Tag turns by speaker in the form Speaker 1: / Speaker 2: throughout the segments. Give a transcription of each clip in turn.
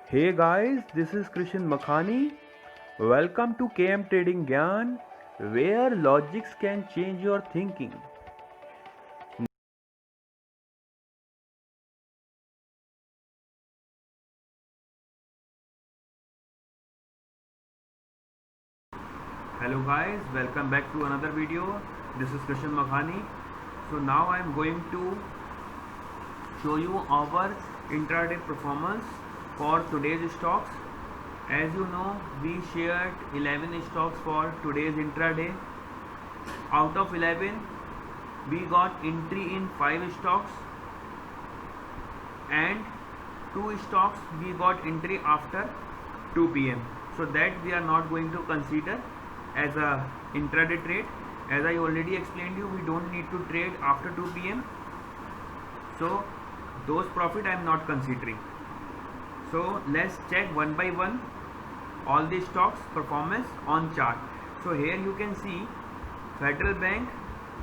Speaker 1: Hey guys, this is Krishan Makhani. Welcome to KM Trading Gyan, where logics can change your thinking. Hello guys, welcome back to another video. This is Krishan Makhani. So now I am going to show you our intraday performance for today's stocks. As you know, we shared 11 stocks for today's intraday. Out of 11, we got entry in 5 stocks and 2 stocks we got entry after 2 p.m. So that we are not going to consider as a intraday trade. As I already explained you, we don't need to trade after 2 p.m. So those profit I am not considering. So let's check one by one all the stocks performance on chart. So here you can see Federal Bank,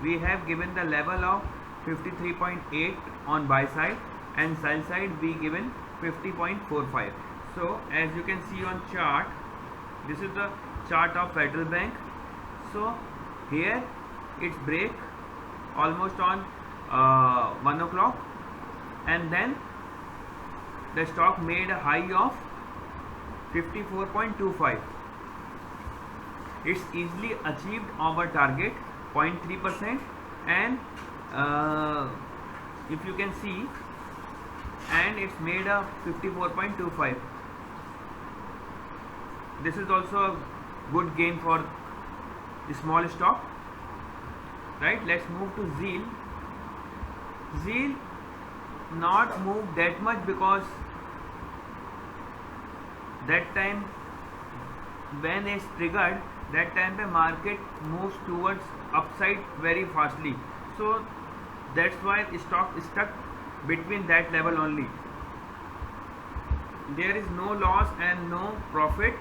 Speaker 1: we have given the level of 53.8 on buy side and sell side we given 50.45. So as you can see on chart, this is the chart of Federal Bank. So here it's break almost on 1 o'clock, and then the stock made a high of 54.25. It's easily achieved our target 0.3%, and if you can see, and it's made a 54.25. This is also a good gain for the small stock, right? Let's move to Zeal. Zeal not moved that much because that time when it's triggered, that time the market moves towards upside very fastly. So that's why the stock is stuck between that level only. There is no loss and no profit.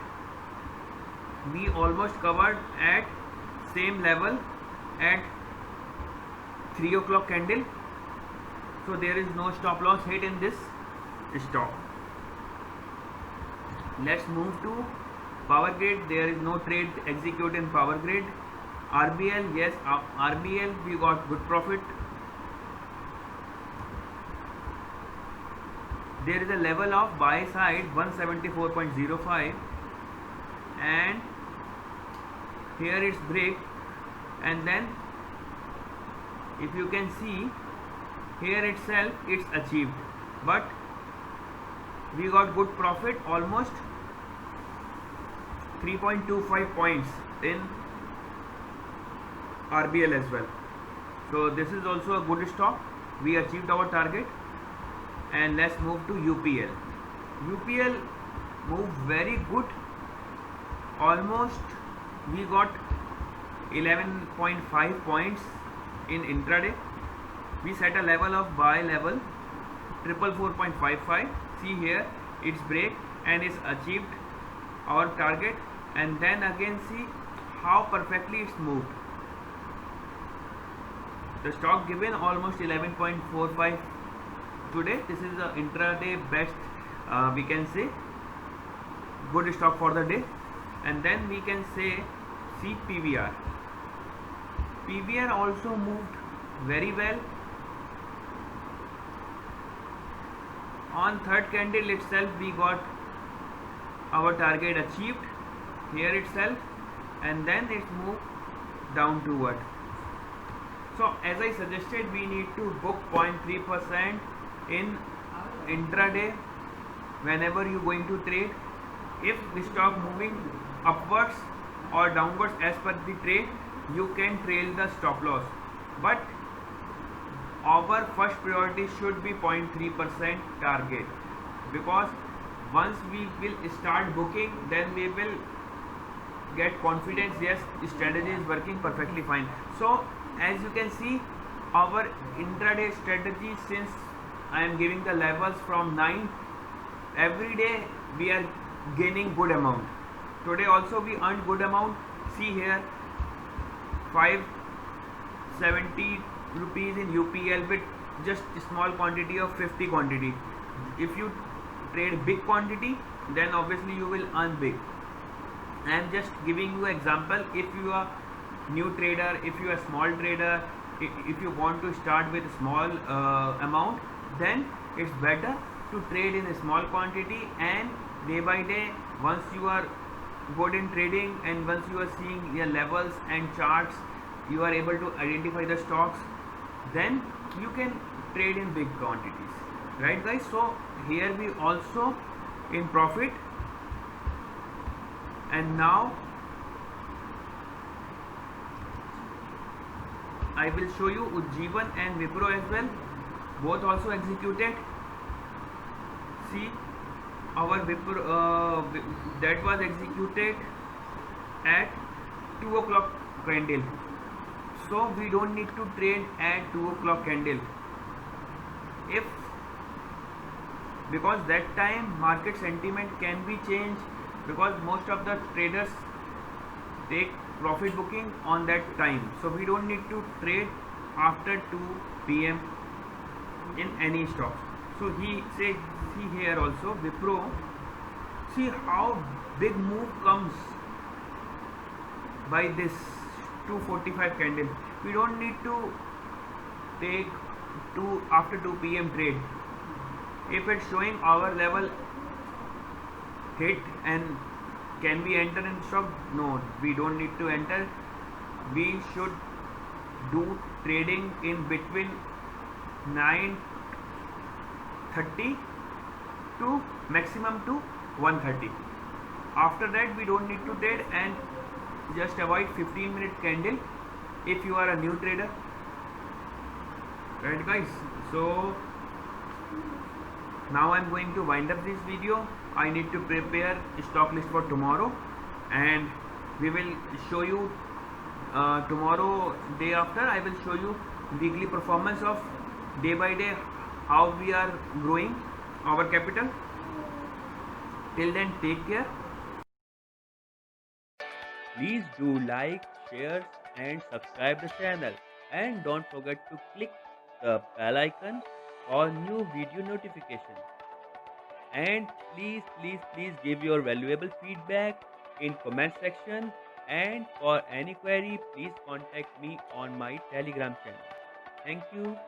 Speaker 1: We almost covered at same level at 3 o'clock candle. So there is no stop loss hit in this stock. Let's move to Power Grid. There is no trade executed in Power Grid. RBL, yes, RBL we got good profit. There is a level of buy side 174.05, and here it's break, and then if you can see here itself it's achieved, but we got good profit almost 3.25 points in RBL as well. So this is also a good stock. We achieved our target. And let's move to UPL. UPL moved very good. Almost we got 11.5 points in intraday. We set a level of buy level 444.55. See here it's break and it's achieved our target, and then again see how perfectly it's moved. The stock given almost 11.45 today. This is the intraday best, we can say good stock for the day. And then we can say see PVR. PVR also moved very well. On third candle itself we got our target achieved here itself, and then it's moved down toward. So as I suggested, we need to book 0.3% in intraday whenever you going to trade. If the stock moving upwards or downwards as per the trade, you can trail the stop loss, but our first priority should be 0.3% target, because once we will start booking, then we will get confidence, yes, strategy is working perfectly fine. So as you can see, our intraday strategy, since I am giving the levels from 9, every day we are gaining good amount. Today also we earned good amount. See here 570 rupees in UPL with just a small quantity of 50 quantity. If you trade big quantity, then obviously you will earn big. I am just giving you example. If you are new trader, if you are small trader, if you want to start with small amount, then it's better to trade in a small quantity, and day by day, once you are good in trading and once you are seeing your levels and charts, you are able to identify the stocks, then you can trade in big quantities, right guys? So here we also in profit. And now I will show you Ujjivan and Wipro as well, both also executed. See, our Wipro that was executed at 2 o'clock candle, so we don't need to trade at 2 o'clock candle, if because that time market sentiment can be changed, because most of the traders take profit booking on that time, so we don't need to trade after 2 p.m. in any stocks. So he say, see here also Wipro, see how big move comes by this 245 candle. We don't need to take after 2 p.m. trade. If it's showing our level hit and can we enter in stock? No, we don't need to enter. We should do trading in between 9:30 to maximum to 1:30. After that we don't need to trade, and just avoid 15-minute candle if you are a new trader, right guys? So now I'm going to wind up this video. I need to prepare stock list for tomorrow, and we will show you tomorrow, day after, I will show you weekly performance of day by day, how we are growing our capital. Till then, take care. Please do like, share and subscribe the channel, and don't forget to click the bell icon for new video notification. And please give your valuable feedback in comment section, and for any query please contact me on my Telegram channel. Thank you.